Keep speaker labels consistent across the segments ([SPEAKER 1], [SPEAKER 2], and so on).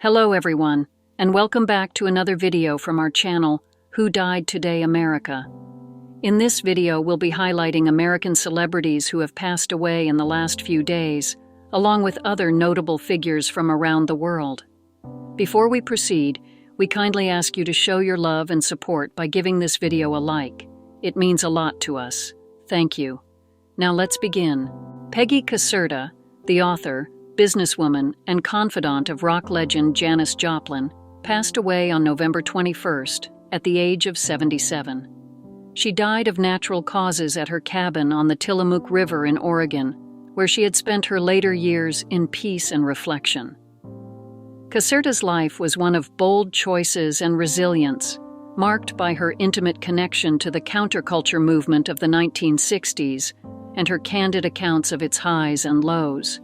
[SPEAKER 1] Hello everyone, and welcome back to another video from our channel, Who Died Today America. In this video, we'll be highlighting American celebrities who have passed away in the last few days, along with other notable figures from around the world. Before we proceed, we kindly ask you to show your love and support by giving this video a like. It means a lot to us. Thank you. Now let's begin. Peggy Caserta, the author, businesswoman, and confidant of rock legend Janis Joplin, passed away on November 21st at the age of 77. She died of natural causes at her cabin on the Tillamook River in Oregon, where she had spent her later years in peace and reflection. Caserta's life was one of bold choices and resilience, marked by her intimate connection to the counterculture movement of the 1960s and her candid accounts of its highs and lows.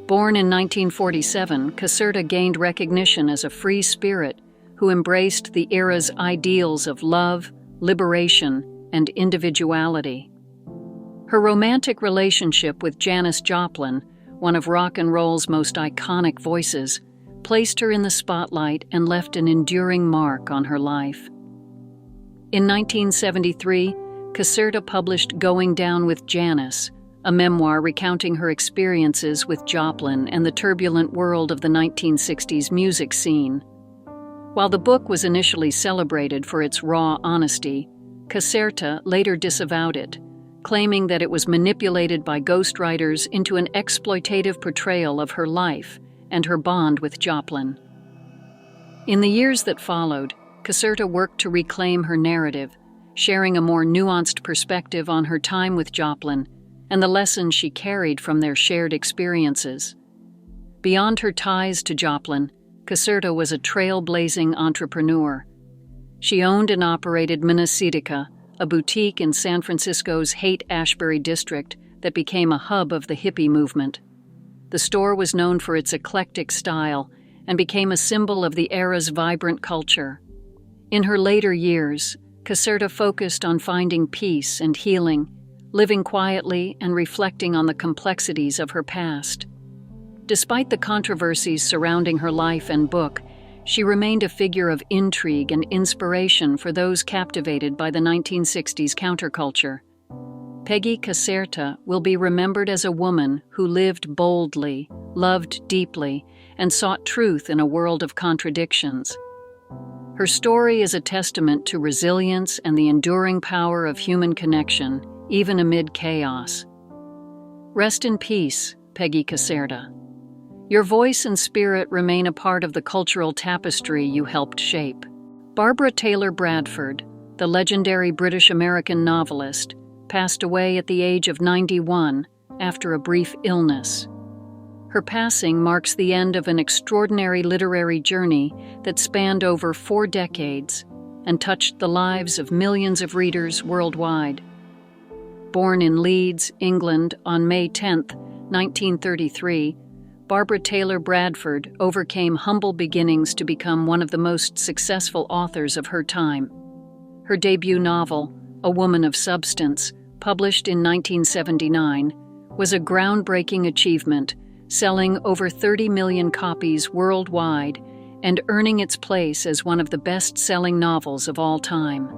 [SPEAKER 1] Born in 1947, Caserta gained recognition as a free spirit who embraced the era's ideals of love, liberation, and individuality. Her romantic relationship with Janis Joplin, one of rock and roll's most iconic voices, placed her in the spotlight and left an enduring mark on her life. In 1973, Caserta published Going Down with Janis, a memoir recounting her experiences with Joplin and the turbulent world of the 1960s music scene. While the book was initially celebrated for its raw honesty, Caserta later disavowed it, claiming that it was manipulated by ghostwriters into an exploitative portrayal of her life and her bond with Joplin. In the years that followed, Caserta worked to reclaim her narrative, sharing a more nuanced perspective on her time with Joplin and the lessons she carried from their shared experiences. Beyond her ties to Joplin, Caserta was a trailblazing entrepreneur. She owned and operated Minnesota, a boutique in San Francisco's Haight-Ashbury district that became a hub of the hippie movement. The store was known for its eclectic style and became a symbol of the era's vibrant culture. In her later years, Caserta focused on finding peace and healing, living quietly and reflecting on the complexities of her past. Despite the controversies surrounding her life and book, she remained a figure of intrigue and inspiration for those captivated by the 1960s counterculture. Peggy Caserta will be remembered as a woman who lived boldly, loved deeply, and sought truth in a world of contradictions. Her story is a testament to resilience and the enduring power of human connection, even amid chaos. Rest in peace, Peggy Caserta. Your voice and spirit remain a part of the cultural tapestry you helped shape. Barbara Taylor Bradford, the legendary British-American novelist, passed away at the age of 91 after a brief illness. Her passing marks the end of an extraordinary literary journey that spanned over 4 decades and touched the lives of millions of readers worldwide. Born in Leeds, England, on May 10, 1933, Barbara Taylor Bradford overcame humble beginnings to become one of the most successful authors of her time. Her debut novel, A Woman of Substance, published in 1979, was a groundbreaking achievement, selling over 30 million copies worldwide and earning its place as one of the best-selling novels of all time.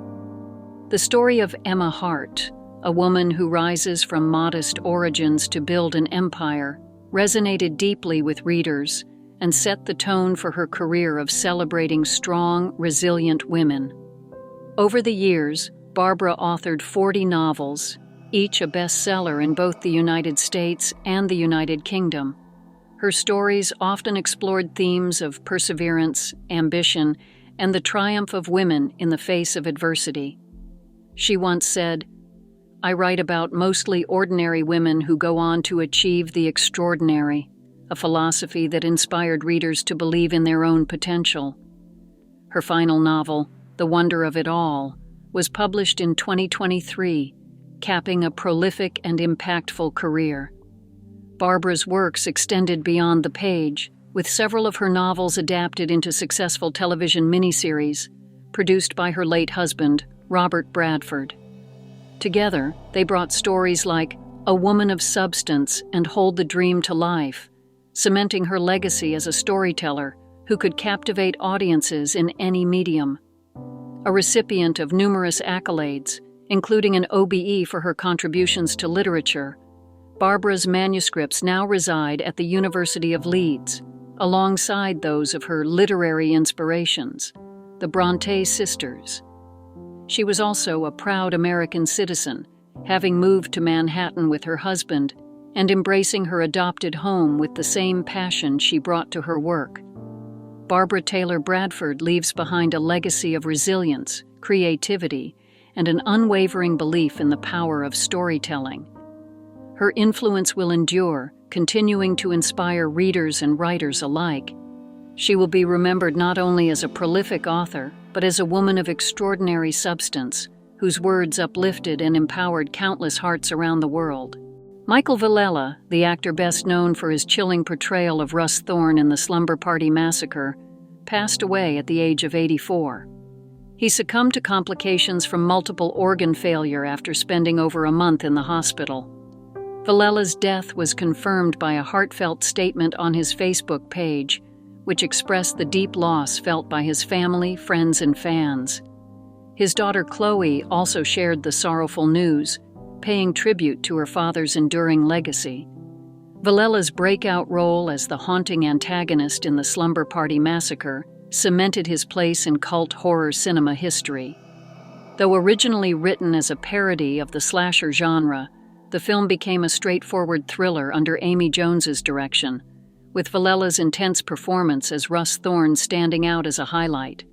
[SPEAKER 1] The story of Emma Hart, a woman who rises from modest origins to build an empire, resonated deeply with readers and set the tone for her career of celebrating strong, resilient women. Over the years, Barbara authored 40 novels, each a bestseller in both the United States and the United Kingdom. Her stories often explored themes of perseverance, ambition, and the triumph of women in the face of adversity. She once said, "I write about mostly ordinary women who go on to achieve the extraordinary," a philosophy that inspired readers to believe in their own potential. Her final novel, The Wonder of It All, was published in 2023, capping a prolific and impactful career. Barbara's works extended beyond the page, with several of her novels adapted into successful television miniseries, produced by her late husband, Robert Bradford. Together, they brought stories like A Woman of Substance and Hold the Dream to Life, cementing her legacy as a storyteller who could captivate audiences in any medium. A recipient of numerous accolades, including an OBE for her contributions to literature, Barbara's manuscripts now reside at the University of Leeds, alongside those of her literary inspirations, the Brontë sisters. She was also a proud American citizen, having moved to Manhattan with her husband and embracing her adopted home with the same passion she brought to her work. Barbara Taylor Bradford leaves behind a legacy of resilience, creativity, and an unwavering belief in the power of storytelling. Her influence will endure, continuing to inspire readers and writers alike. She will be remembered not only as a prolific author, but as a woman of extraordinary substance, whose words uplifted and empowered countless hearts around the world. Michael Villella, the actor best known for his chilling portrayal of Russ Thorn in the Slumber Party Massacre, passed away at the age of 84. He succumbed to complications from multiple organ failure after spending over a month in the hospital. Villella's death was confirmed by a heartfelt statement on his Facebook page, which expressed the deep loss felt by his family, friends, and fans. His daughter Chloe also shared the sorrowful news, paying tribute to her father's enduring legacy. Villella's breakout role as the haunting antagonist in the Slumber Party Massacre cemented his place in cult horror cinema history. Though originally written as a parody of the slasher genre, the film became a straightforward thriller under Amy Jones's direction, with Villella's intense performance as Russ Thorn standing out as a highlight.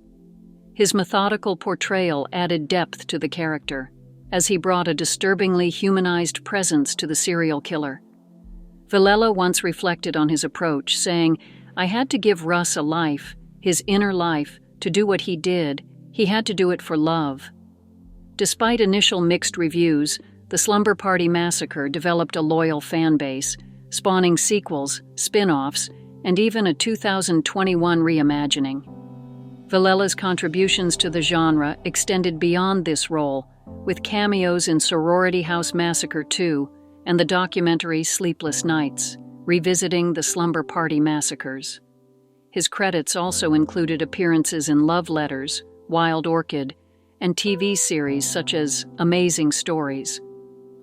[SPEAKER 1] His methodical portrayal added depth to the character, as he brought a disturbingly humanized presence to the serial killer. Villella once reflected on his approach, saying, "I had to give Russ a life, his inner life, to do what he did. He had to do it for love." Despite initial mixed reviews, the Slumber Party Massacre developed a loyal fan base, spawning sequels, spin-offs, and even a 2021 reimagining. Villella's contributions to the genre extended beyond this role, with cameos in Sorority House Massacre 2 and the documentary Sleepless Nights, revisiting the Slumber Party Massacres. His credits also included appearances in Love Letters, Wild Orchid, and TV series such as Amazing Stories.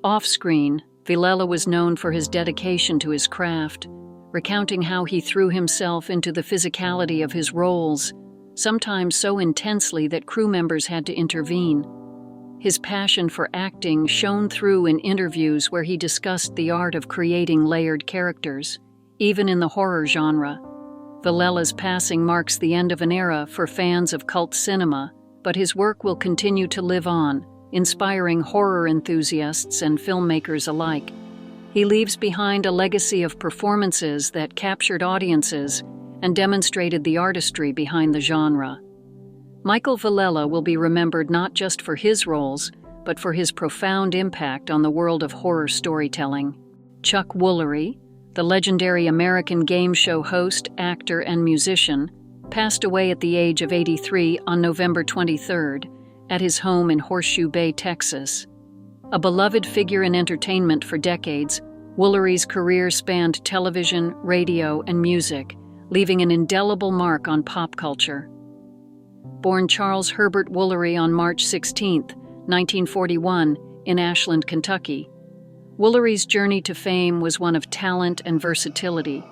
[SPEAKER 1] Off-screen, Villella was known for his dedication to his craft, recounting how he threw himself into the physicality of his roles, sometimes so intensely that crew members had to intervene. His passion for acting shone through in interviews where he discussed the art of creating layered characters, even in the horror genre. Villella's passing marks the end of an era for fans of cult cinema, but his work will continue to live on, inspiring horror enthusiasts and filmmakers alike. He leaves behind a legacy of performances that captured audiences and demonstrated the artistry behind the genre. Michael Villella will be remembered not just for his roles, but for his profound impact on the world of horror storytelling. Chuck Woolery, the legendary American game show host, actor, and musician, passed away at the age of 83 on November 23rd at his home in Horseshoe Bay, Texas. A beloved figure in entertainment for decades, Woolery's career spanned television, radio, and music, leaving an indelible mark on pop culture. Born Charles Herbert Woolery on March 16, 1941, in Ashland, Kentucky, Woolery's journey to fame was one of talent and versatility.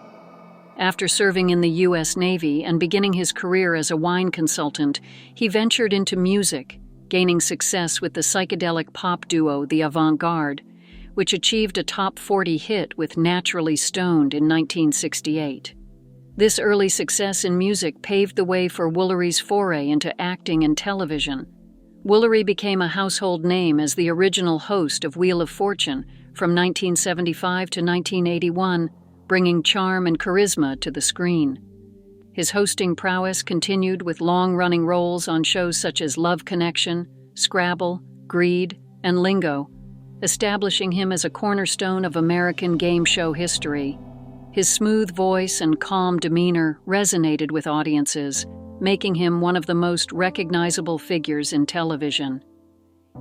[SPEAKER 1] After serving in the U.S. Navy and beginning his career as a wine consultant, he ventured into music, gaining success with the psychedelic pop duo The Avant-Garde, which achieved a top 40 hit with Naturally Stoned in 1968. This early success in music paved the way for Woolery's foray into acting and television. Woolery became a household name as the original host of Wheel of Fortune from 1975 to 1981, bringing charm and charisma to the screen. His hosting prowess continued with long-running roles on shows such as Love Connection, Scrabble, Greed, and Lingo, establishing him as a cornerstone of American game show history. His smooth voice and calm demeanor resonated with audiences, making him one of the most recognizable figures in television.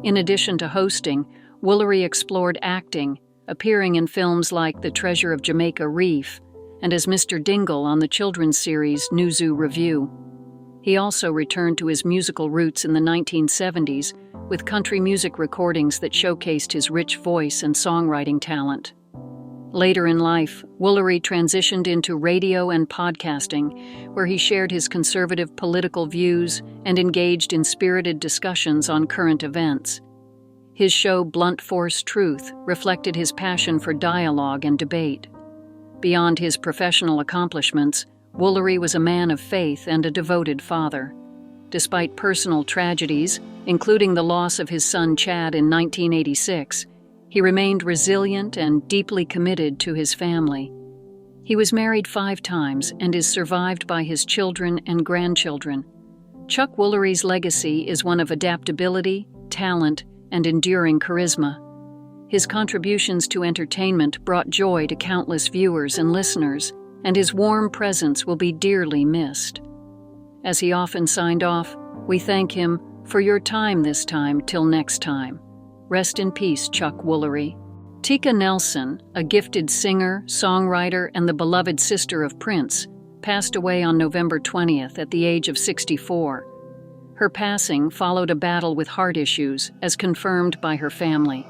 [SPEAKER 1] In addition to hosting, Woolery explored acting, appearing in films like The Treasure of Jamaica Reef, and as Mr. Dingle on the children's series New Zoo Review. He also returned to his musical roots in the 1970s with country music recordings that showcased his rich voice and songwriting talent. Later in life, Woolery transitioned into radio and podcasting, where he shared his conservative political views and engaged in spirited discussions on current events. His show Blunt Force Truth reflected his passion for dialogue and debate. Beyond his professional accomplishments, Woolery was a man of faith and a devoted father. Despite personal tragedies, including the loss of his son Chad in 1986, he remained resilient and deeply committed to his family. He was married 5 times and is survived by his children and grandchildren. Chuck Woolery's legacy is one of adaptability, talent, and enduring charisma. His contributions to entertainment brought joy to countless viewers and listeners, and his warm presence will be dearly missed. As he often signed off, we thank him for your time this time till next time. Rest in peace, Chuck Woolery. Tika Nelson, a gifted singer, songwriter, and the beloved sister of Prince, passed away on November 20th at the age of 64. Her passing followed a battle with heart issues, as confirmed by her family.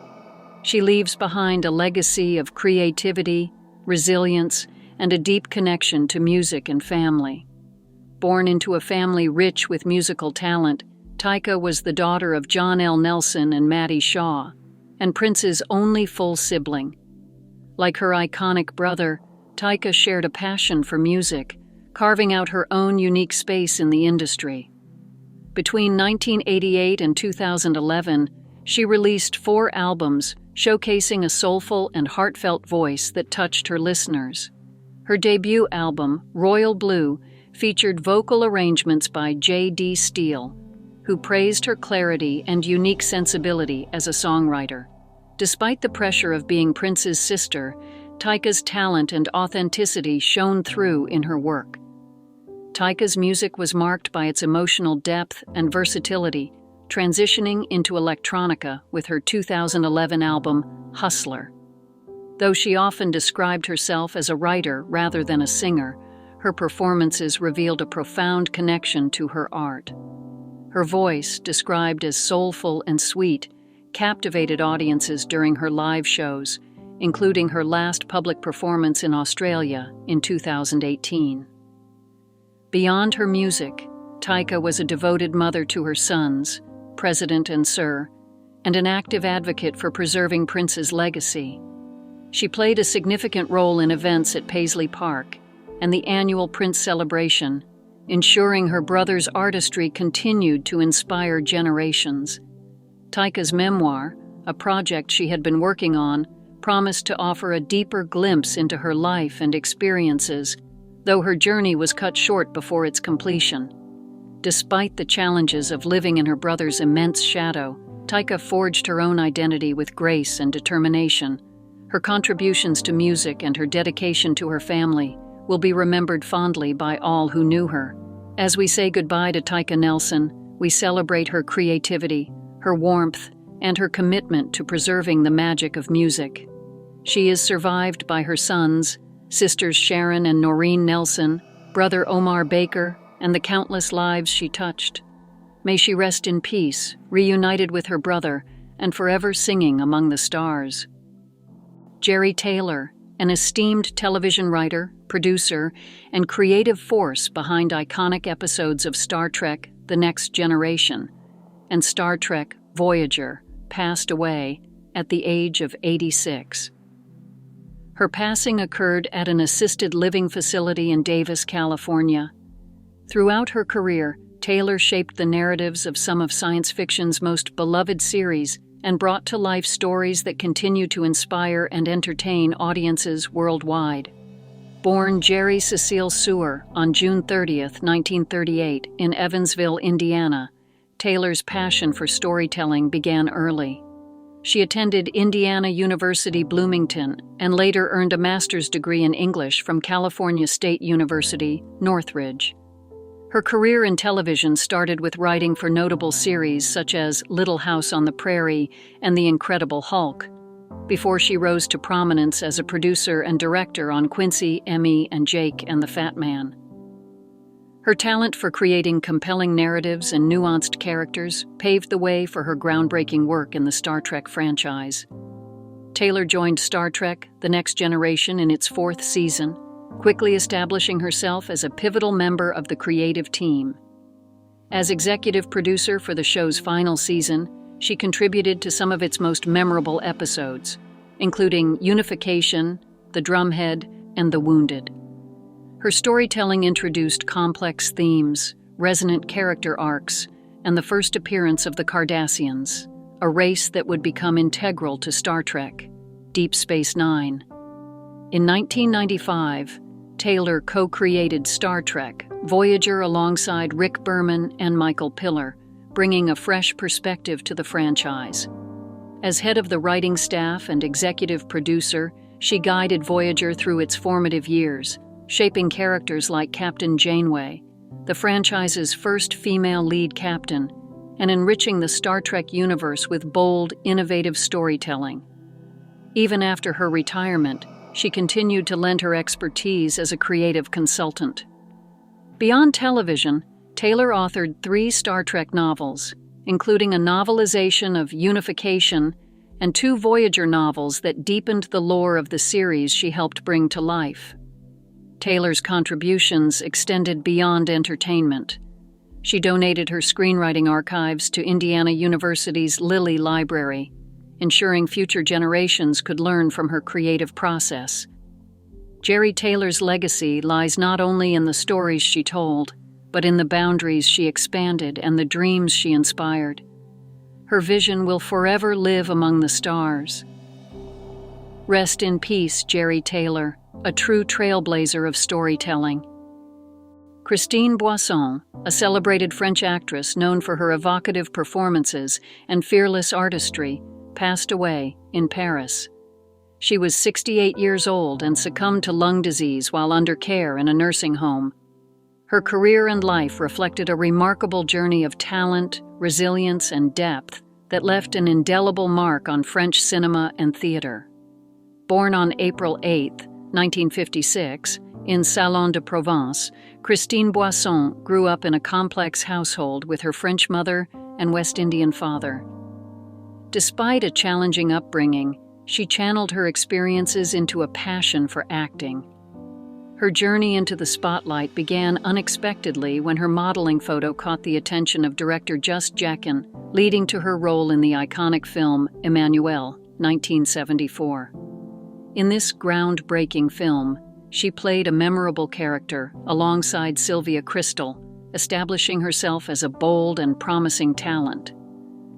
[SPEAKER 1] She leaves behind a legacy of creativity, resilience, and a deep connection to music and family. Born into a family rich with musical talent, Tika was the daughter of John L. Nelson and Mattie Shaw, and Prince's only full sibling. Like her iconic brother, Tika shared a passion for music, carving out her own unique space in the industry. Between 1988 and 2011, she released 4 albums, showcasing a soulful and heartfelt voice that touched her listeners. Her debut album, Royal Blue, featured vocal arrangements by J.D. Steele, who praised her clarity and unique sensibility as a songwriter. Despite the pressure of being Prince's sister, Tika's talent and authenticity shone through in her work. Tika's music was marked by its emotional depth and versatility, transitioning into electronica with her 2011 album, Hustler. Though she often described herself as a writer rather than a singer, her performances revealed a profound connection to her art. Her voice, described as soulful and sweet, captivated audiences during her live shows, including her last public performance in Australia in 2018. Beyond her music, Tika was a devoted mother to her sons, President and Sir, and an active advocate for preserving Prince's legacy. She played a significant role in events at Paisley Park and the annual Prince celebration, ensuring her brother's artistry continued to inspire generations. Tika's memoir, a project she had been working on, promised to offer a deeper glimpse into her life and experiences, though her journey was cut short before its completion. Despite the challenges of living in her brother's immense shadow, Tika forged her own identity with grace and determination. Her contributions to music and her dedication to her family will be remembered fondly by all who knew her. As we say goodbye to Tika Nelson, we celebrate her creativity, her warmth, and her commitment to preserving the magic of music. She is survived by her sons, sisters Sharon and Noreen Nelson, brother Omar Baker, and the countless lives she touched. May she rest in peace, reunited with her brother, and forever singing among the stars. Jerry Taylor, an esteemed television writer, producer, and creative force behind iconic episodes of Star Trek: The Next Generation and Star Trek: Voyager, passed away at the age of 86. Her passing occurred at an assisted living facility in Davis, California. Throughout her career, Taylor shaped the narratives of some of science fiction's most beloved series and brought to life stories that continue to inspire and entertain audiences worldwide. Born Jerry Cecile Sewer on June 30, 1938, in Evansville, Indiana, Taylor's passion for storytelling began early. She attended Indiana University Bloomington and later earned a master's degree in English from California State University, Northridge. Her career in television started with writing for notable series such as Little House on the Prairie and The Incredible Hulk. before she rose to prominence as a producer and director on Quincy, Emmy, and Jake and the Fat Man. Her talent for creating compelling narratives and nuanced characters paved the way for her groundbreaking work in the Star Trek franchise. Taylor joined Star Trek: The Next Generation in its 4th season, quickly establishing herself as a pivotal member of the creative team. As executive producer for the show's final season, she contributed to some of its most memorable episodes, including Unification, The Drumhead, and The Wounded. Her storytelling introduced complex themes, resonant character arcs, and the first appearance of the Cardassians, a race that would become integral to Star Trek: Deep Space Nine. In 1995, Taylor co-created Star Trek: Voyager alongside Rick Berman and Michael Piller, bringing a fresh perspective to the franchise. As head of the writing staff and executive producer, she guided Voyager through its formative years, shaping characters like Captain Janeway, the franchise's first female lead captain, and enriching the Star Trek universe with bold, innovative storytelling. Even after her retirement, she continued to lend her expertise as a creative consultant. Beyond television, Taylor authored 3 Star Trek novels, including a novelization of Unification and 2 Voyager novels that deepened the lore of the series she helped bring to life. Taylor's contributions extended beyond entertainment. She donated her screenwriting archives to Indiana University's Lilly Library, ensuring future generations could learn from her creative process. Jeri Taylor's legacy lies not only in the stories she told, but in the boundaries she expanded and the dreams she inspired. Her vision will forever live among the stars. Rest in peace, Jeri Taylor, a true trailblazer of storytelling. Christine Boisson, a celebrated French actress known for her evocative performances and fearless artistry, passed away in Paris. She was 68 years old and succumbed to lung disease while under care in a nursing home. Her career and life reflected a remarkable journey of talent, resilience, and depth that left an indelible mark on French cinema and theater. Born on April 8, 1956, in Salon de Provence, Christine Boisson grew up in a complex household with her French mother and West Indian father. Despite a challenging upbringing, she channeled her experiences into a passion for acting. Her journey into the spotlight began unexpectedly when her modeling photo caught the attention of director Just Jacquin, leading to her role in the iconic film Emmanuelle, 1974. In this groundbreaking film, she played a memorable character alongside Sylvia Crystal, establishing herself as a bold and promising talent.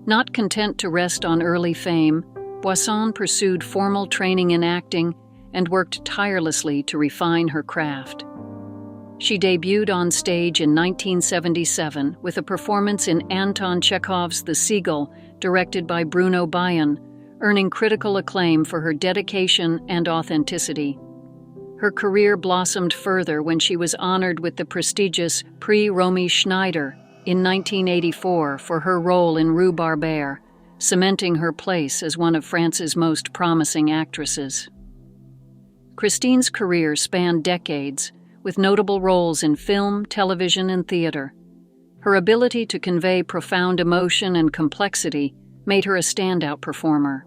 [SPEAKER 1] Not content to rest on early fame, Boisson pursued formal training in acting and worked tirelessly to refine her craft. She debuted on stage in 1977 with a performance in Anton Chekhov's The Seagull, directed by Bruno Bayon, earning critical acclaim for her dedication and authenticity. Her career blossomed further when she was honored with the prestigious Prix Romy Schneider in 1984 for her role in Rue Barbert, cementing her place as one of France's most promising actresses. Christine's career spanned decades, with notable roles in film, television, and theater. Her ability to convey profound emotion and complexity made her a standout performer.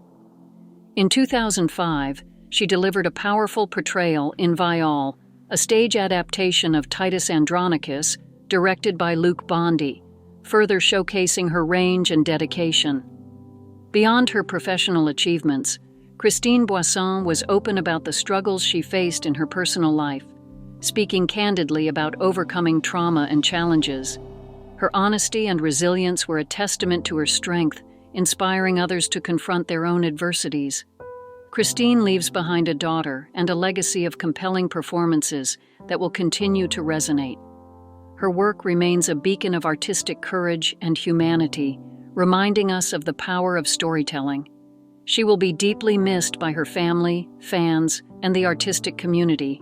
[SPEAKER 1] In 2005, she delivered a powerful portrayal in Viol, a stage adaptation of Titus Andronicus, directed by Luc Bondy, further showcasing her range and dedication. Beyond her professional achievements, Christine Boisson was open about the struggles she faced in her personal life, speaking candidly about overcoming trauma and challenges. Her honesty and resilience were a testament to her strength, inspiring others to confront their own adversities. Christine leaves behind a daughter and a legacy of compelling performances that will continue to resonate. Her work remains a beacon of artistic courage and humanity, reminding us of the power of storytelling. She will be deeply missed by her family, fans, and the artistic community.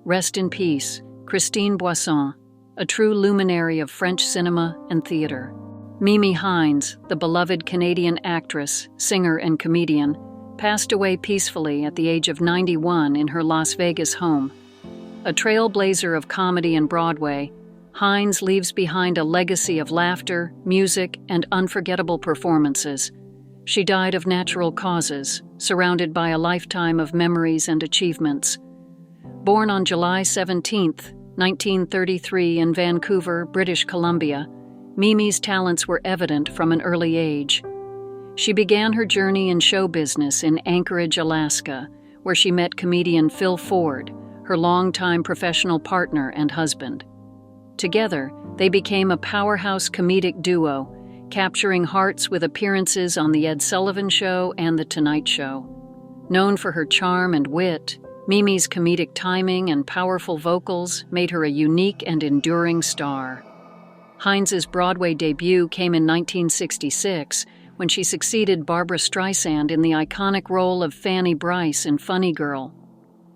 [SPEAKER 1] Rest in peace, Christine Boisson, a true luminary of French cinema and theater. Mimi Hines, the beloved Canadian actress, singer, and comedian, passed away peacefully at the age of 91 in her Las Vegas home. A trailblazer of comedy and Broadway, Hines leaves behind a legacy of laughter, music, and unforgettable performances. She died of natural causes, surrounded by a lifetime of memories and achievements. Born on July 17, 1933 in Vancouver, British Columbia, Mimi's talents were evident from an early age. She began her journey in show business in Anchorage, Alaska, where she met comedian Phil Ford, her longtime professional partner and husband. Together, they became a powerhouse comedic duo, capturing hearts with appearances on The Ed Sullivan Show and The Tonight Show. Known for her charm and wit, Mimi's comedic timing and powerful vocals made her a unique and enduring star. Hines's Broadway debut came in 1966 when she succeeded Barbra Streisand in the iconic role of Fanny Brice in Funny Girl.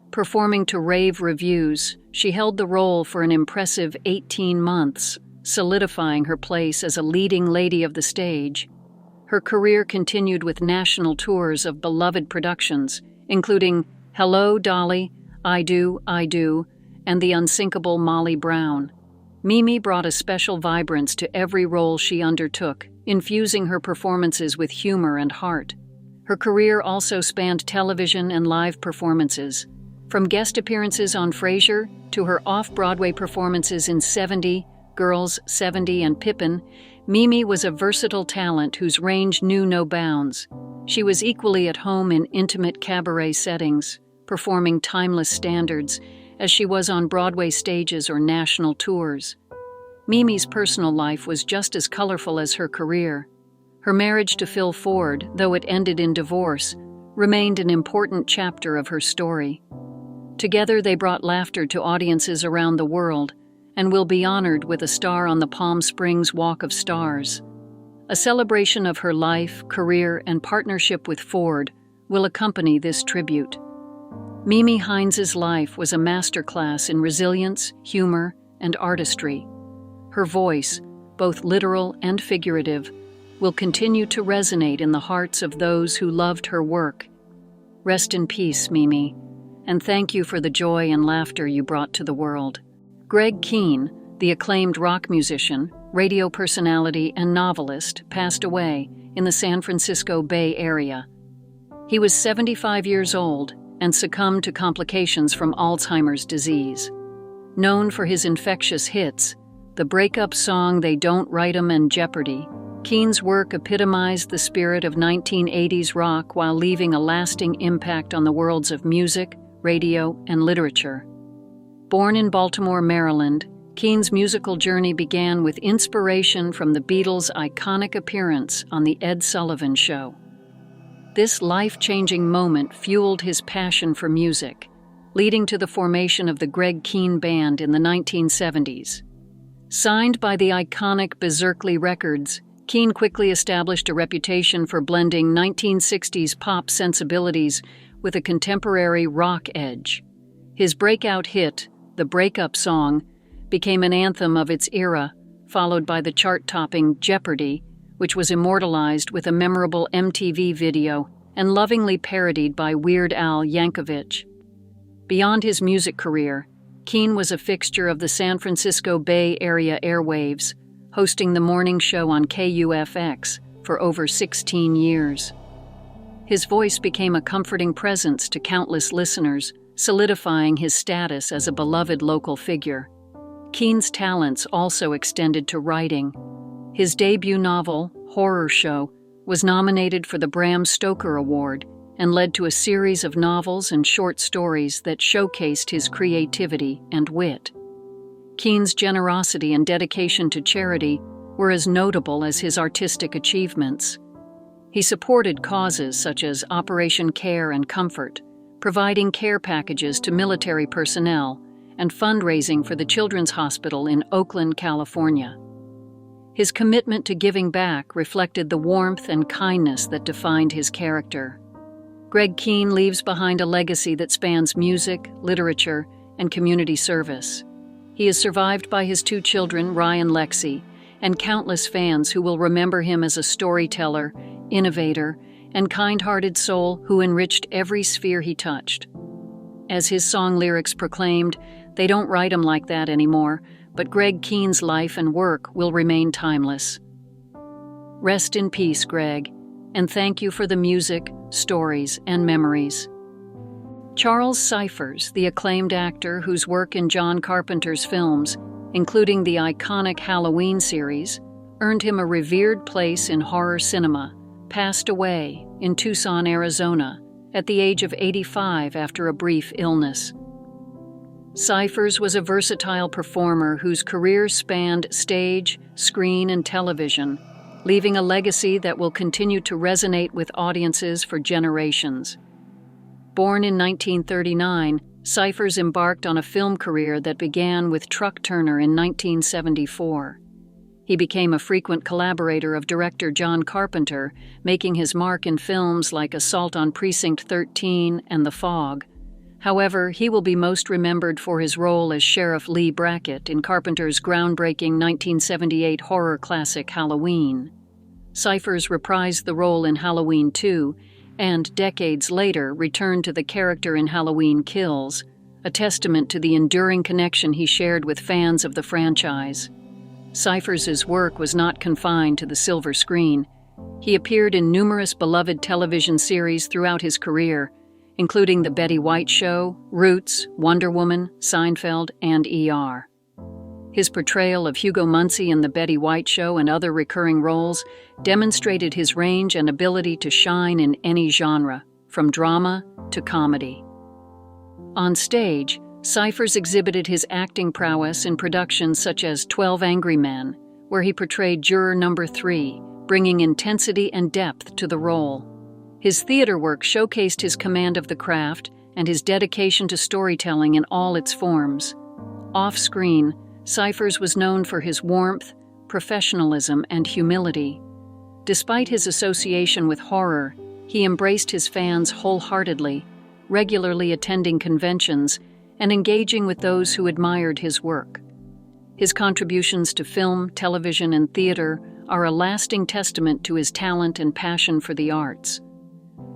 [SPEAKER 1] Performing to rave reviews, she held the role for an impressive 18 months, solidifying her place as a leading lady of the stage. Her career continued with national tours of beloved productions, including Hello, Dolly, I Do, and the unsinkable Molly Brown. Mimi brought a special vibrance to every role she undertook, infusing her performances with humor and heart. Her career also spanned television and live performances. From guest appearances on Frasier to her off-Broadway performances in 70, Girls, 70, and Pippin, Mimi was a versatile talent whose range knew no bounds. She was equally at home in intimate cabaret settings, performing timeless standards, as she was on Broadway stages or national tours. Mimi's personal life was just as colorful as her career. Her marriage to Phil Ford, though it ended in divorce, remained an important chapter of her story. Together they brought laughter to audiences around the world and will be honored with a star on the Palm Springs Walk of Stars. A celebration of her life, career, and partnership with Ford will accompany this tribute. Mimi Hines's life was a masterclass in resilience, humor, and artistry. Her voice, both literal and figurative, will continue to resonate in the hearts of those who loved her work. Rest in peace, Mimi, and thank you for the joy and laughter you brought to the world. Greg Kihn, the acclaimed rock musician, radio personality, and novelist, passed away in the San Francisco Bay Area. He was 75 years old and succumbed to complications from Alzheimer's disease. Known for his infectious hits, the breakup song They Don't Write 'Em and Jeopardy, Kihn's work epitomized the spirit of 1980s rock while leaving a lasting impact on the worlds of music, radio, and literature. Born in Baltimore, Maryland, Kihn's musical journey began with inspiration from the Beatles' iconic appearance on The Ed Sullivan Show. This life-changing moment fueled his passion for music, leading to the formation of the Greg Kihn Band in the 1970s. Signed by the iconic Berserkly Records, Kihn quickly established a reputation for blending 1960s pop sensibilities with a contemporary rock edge. His breakout hit, The Breakup Song, became an anthem of its era, followed by the chart-topping Jeopardy, which was immortalized with a memorable MTV video and lovingly parodied by Weird Al Yankovic. Beyond his music career, Kihn was a fixture of the San Francisco Bay Area airwaves, hosting the morning show on KUFX for over 16 years. His voice became a comforting presence to countless listeners, solidifying his status as a beloved local figure. Kihn's talents also extended to writing. His debut novel, Horror Show, was nominated for the Bram Stoker Award and led to a series of novels and short stories that showcased his creativity and wit. Kihn's generosity and dedication to charity were as notable as his artistic achievements. He supported causes such as Operation Care and Comfort, providing care packages to military personnel, and fundraising for the Children's Hospital in Oakland, California. His commitment to giving back reflected the warmth and kindness that defined his character. Greg Kihn leaves behind a legacy that spans music, literature, and community service. He is survived by his 2 children, Ryan and Lexi, and countless fans who will remember him as a storyteller, innovator, and kind-hearted soul who enriched every sphere he touched. As his song lyrics proclaimed, they don't write 'em like that anymore, but Greg Kihn's life and work will remain timeless. Rest in peace, Greg, and thank you for the music, stories, and memories. Charles Cyphers, the acclaimed actor whose work in John Carpenter's films, including the iconic Halloween series, earned him a revered place in horror cinema, passed away in Tucson, Arizona, at the age of 85 after a brief illness. Cyphers was a versatile performer whose career spanned stage, screen, and television, leaving a legacy that will continue to resonate with audiences for generations. Born in 1939, Cyphers embarked on a film career that began with Truck Turner in 1974. He became a frequent collaborator of director John Carpenter, making his mark in films like Assault on Precinct 13 and The Fog. However, he will be most remembered for his role as Sheriff Lee Brackett in Carpenter's groundbreaking 1978 horror classic Halloween. Cyphers reprised the role in Halloween 2, and decades later returned to the character in Halloween Kills, a testament to the enduring connection he shared with fans of the franchise. Cyphers' work was not confined to the silver screen. He appeared in numerous beloved television series throughout his career, including The Betty White Show, Roots, Wonder Woman, Seinfeld, and ER. His portrayal of Hugo Muncie in The Betty White Show and other recurring roles demonstrated his range and ability to shine in any genre, from drama to comedy. On stage, Cyphers exhibited his acting prowess in productions such as 12 Angry Men, where he portrayed Juror Number 3, bringing intensity and depth to the role. His theater work showcased his command of the craft and his dedication to storytelling in all its forms. Off-screen, Cyphers was known for his warmth, professionalism, and humility. Despite his association with horror, he embraced his fans wholeheartedly, regularly attending conventions and engaging with those who admired his work. His contributions to film, television, and theater are a lasting testament to his talent and passion for the arts.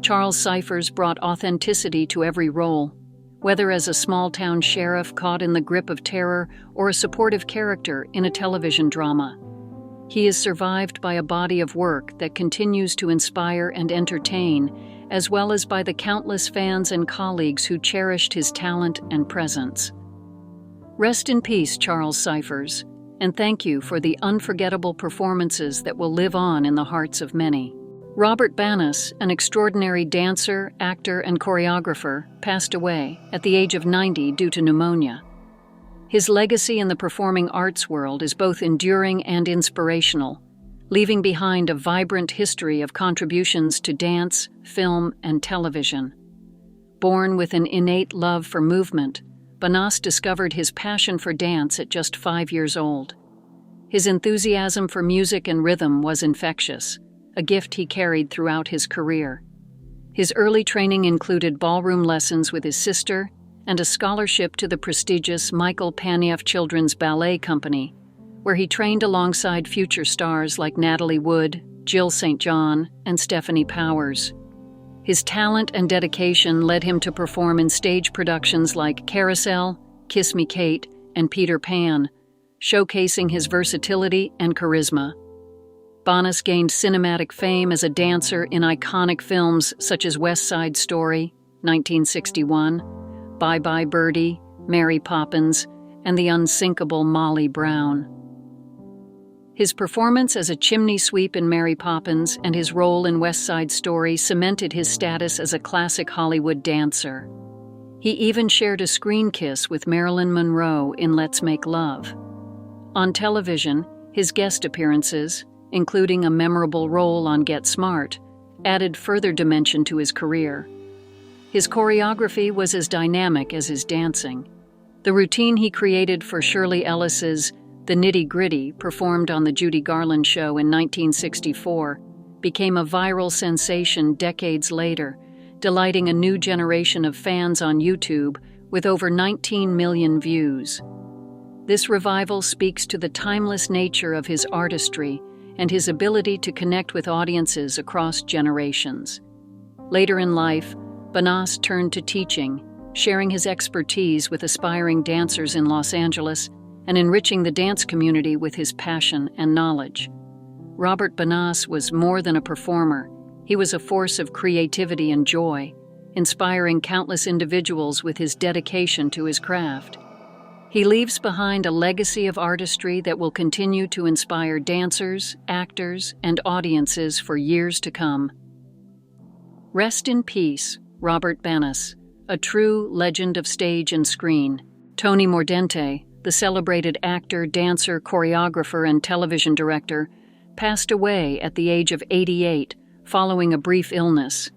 [SPEAKER 1] Charles Cyphers brought authenticity to every role, whether as a small-town sheriff caught in the grip of terror or a supportive character in a television drama. He is survived by a body of work that continues to inspire and entertain, as well as by the countless fans and colleagues who cherished his talent and presence. Rest in peace, Charles Cyphers, and thank you for the unforgettable performances that will live on in the hearts of many. Robert Bannis, an extraordinary dancer, actor, and choreographer, passed away at the age of 90 due to pneumonia. His legacy in the performing arts world is both enduring and inspirational, leaving behind a vibrant history of contributions to dance, film, and television. Born with an innate love for movement, Bannis discovered his passion for dance at just 5 years old. His enthusiasm for music and rhythm was infectious, a gift he carried throughout his career. His early training included ballroom lessons with his sister and a scholarship to the prestigious Michael Panieff Children's Ballet Company, where he trained alongside future stars like Natalie Wood, Jill St. John, and Stephanie Powers. His talent and dedication led him to perform in stage productions like Carousel, Kiss Me Kate, and Peter Pan, showcasing his versatility and charisma. Bannis gained cinematic fame as a dancer in iconic films such as West Side Story, 1961, Bye Bye Birdie, Mary Poppins, and the unsinkable Molly Brown. His performance as a chimney sweep in Mary Poppins and his role in West Side Story cemented his status as a classic Hollywood dancer. He even shared a screen kiss with Marilyn Monroe in Let's Make Love. On television, his guest appearances, including a memorable role on Get Smart, added further dimension to his career. His choreography was as dynamic as his dancing. The routine he created for Shirley Ellis's The Nitty Gritty, performed on The Judy Garland Show in 1964, became a viral sensation decades later, delighting a new generation of fans on YouTube with over 19 million views. This revival speaks to the timeless nature of his artistry and his ability to connect with audiences across generations. Later in life, Banderas turned to teaching, sharing his expertise with aspiring dancers in Los Angeles and enriching the dance community with his passion and knowledge. Robert Banderas was more than a performer. He was a force of creativity and joy, inspiring countless individuals with his dedication to his craft. He leaves behind a legacy of artistry that will continue to inspire dancers, actors, and audiences for years to come. Rest in peace, Robert Banderas, a true legend of stage and screen. Tony Mordente, the celebrated actor, dancer, choreographer, and television director, passed away at the age of 88 following a brief illness.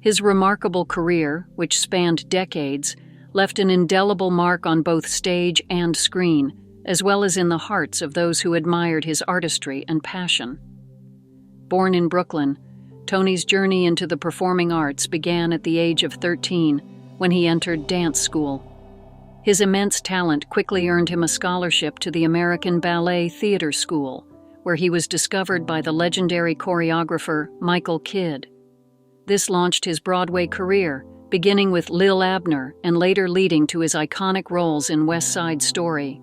[SPEAKER 1] His remarkable career, which spanned decades, left an indelible mark on both stage and screen, as well as in the hearts of those who admired his artistry and passion. Born in Brooklyn, Tony's journey into the performing arts began at the age of 13 when he entered dance school. His immense talent quickly earned him a scholarship to the American Ballet Theatre School, where he was discovered by the legendary choreographer Michael Kidd. This launched his Broadway career, beginning with Lil Abner and later leading to his iconic roles in West Side Story.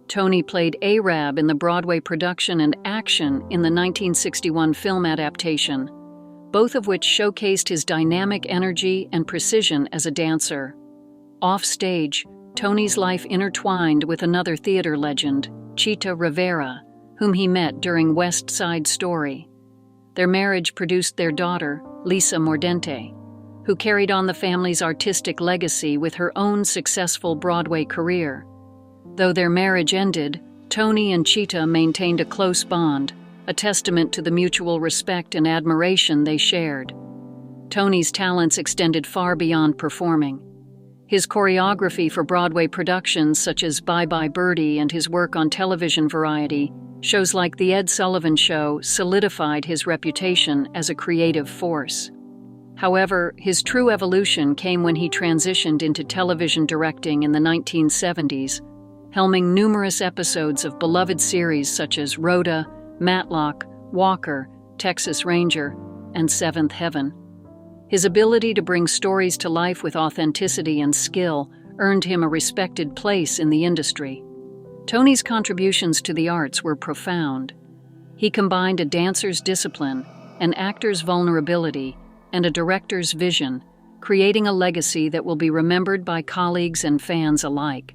[SPEAKER 1] Tony played Arab in the Broadway production and Action in the 1961 film adaptation, both of which showcased his dynamic energy and precision as a dancer. Off-stage, Tony's life intertwined with another theater legend, Chita Rivera, whom he met during West Side Story. Their marriage produced their daughter, Lisa Mordente, who carried on the family's artistic legacy with her own successful Broadway career. Though their marriage ended, Tony and Chita maintained a close bond, a testament to the mutual respect and admiration they shared. Tony's talents extended far beyond performing. His choreography for Broadway productions such as Bye Bye Birdie and his work on television variety shows like The Ed Sullivan Show solidified his reputation as a creative force. However, his true evolution came when he transitioned into television directing in the 1970s, helming numerous episodes of beloved series such as Rhoda, Matlock, Walker, Texas Ranger, and Seventh Heaven. His ability to bring stories to life with authenticity and skill earned him a respected place in the industry. Tony's contributions to the arts were profound. He combined a dancer's discipline, an actor's vulnerability, and a director's vision, creating a legacy that will be remembered by colleagues and fans alike.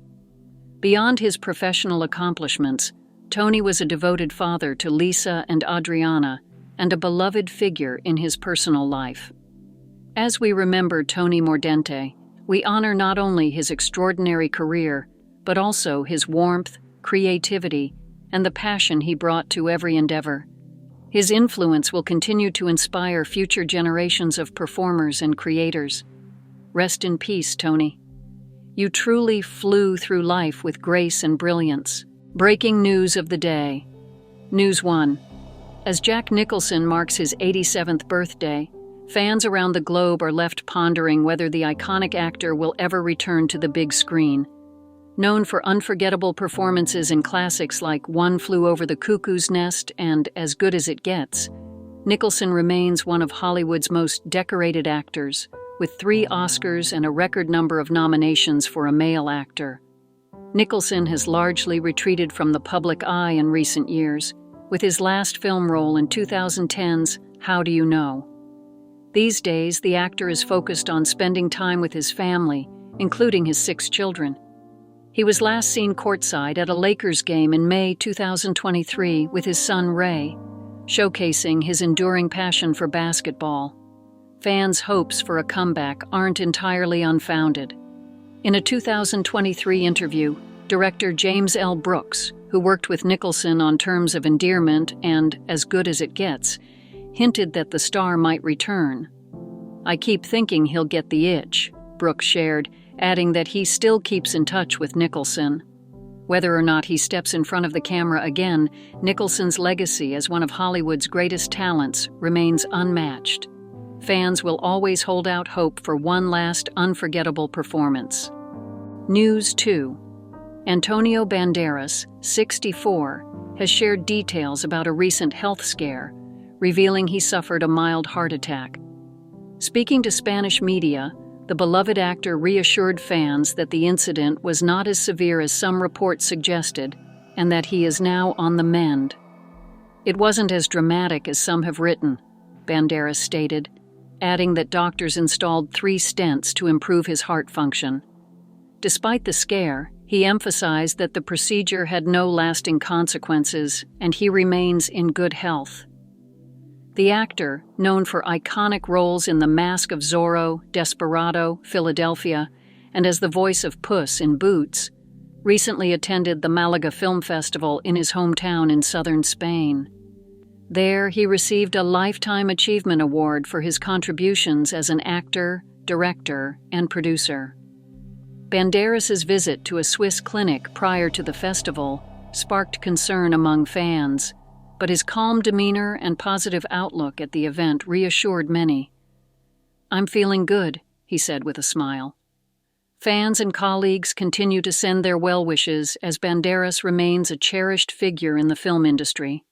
[SPEAKER 1] Beyond his professional accomplishments, Tony was a devoted father to Lisa and Adriana and a beloved figure in his personal life. As we remember Tony Mordente, we honor not only his extraordinary career, but also his warmth, creativity, and the passion he brought to every endeavor. His influence will continue to inspire future generations of performers and creators. Rest in peace, Tony. You truly flew through life with grace and brilliance. Breaking news of the day. News 1. As Jack Nicholson marks his 87th birthday, fans around the globe are left pondering whether the iconic actor will ever return to the big screen. Known for unforgettable performances in classics like One Flew Over the Cuckoo's Nest and As Good as It Gets, Nicholson remains one of Hollywood's most decorated actors, with 3 Oscars and a record number of nominations for a male actor. Nicholson has largely retreated from the public eye in recent years, with his last film role in 2010's How Do You Know? These days, the actor is focused on spending time with his family, including his 6 children. He was last seen courtside at a Lakers game in May 2023 with his son Ray, showcasing his enduring passion for basketball. Fans' hopes for a comeback aren't entirely unfounded. In a 2023 interview, director James L. Brooks, who worked with Nicholson on Terms of Endearment and As Good as It Gets, hinted that the star might return. "I keep thinking he'll get the itch," Brooks shared, adding that he still keeps in touch with Nicholson. Whether or not he steps in front of the camera again, Nicholson's legacy as one of Hollywood's greatest talents remains unmatched. Fans will always hold out hope for one last unforgettable performance. News 2. Antonio Banderas, 64, has shared details about a recent health scare, revealing he suffered a mild heart attack. Speaking to Spanish media, the beloved actor reassured fans that the incident was not as severe as some reports suggested and that he is now on the mend. "It wasn't as dramatic as some have written," Banderas stated, adding that doctors installed 3 stents to improve his heart function. Despite the scare, he emphasized that the procedure had no lasting consequences and he remains in good health. The actor, known for iconic roles in The Mask of Zorro, Desperado, Philadelphia, and as the voice of Puss in Boots, recently attended the Malaga Film Festival in his hometown in southern Spain. There, he received a Lifetime Achievement Award for his contributions as an actor, director, and producer. Banderas' visit to a Swiss clinic prior to the festival sparked concern among fans, but his calm demeanor and positive outlook at the event reassured many. "I'm feeling good," he said with a smile. Fans and colleagues continue to send their well wishes as Banderas remains a cherished figure in the film industry.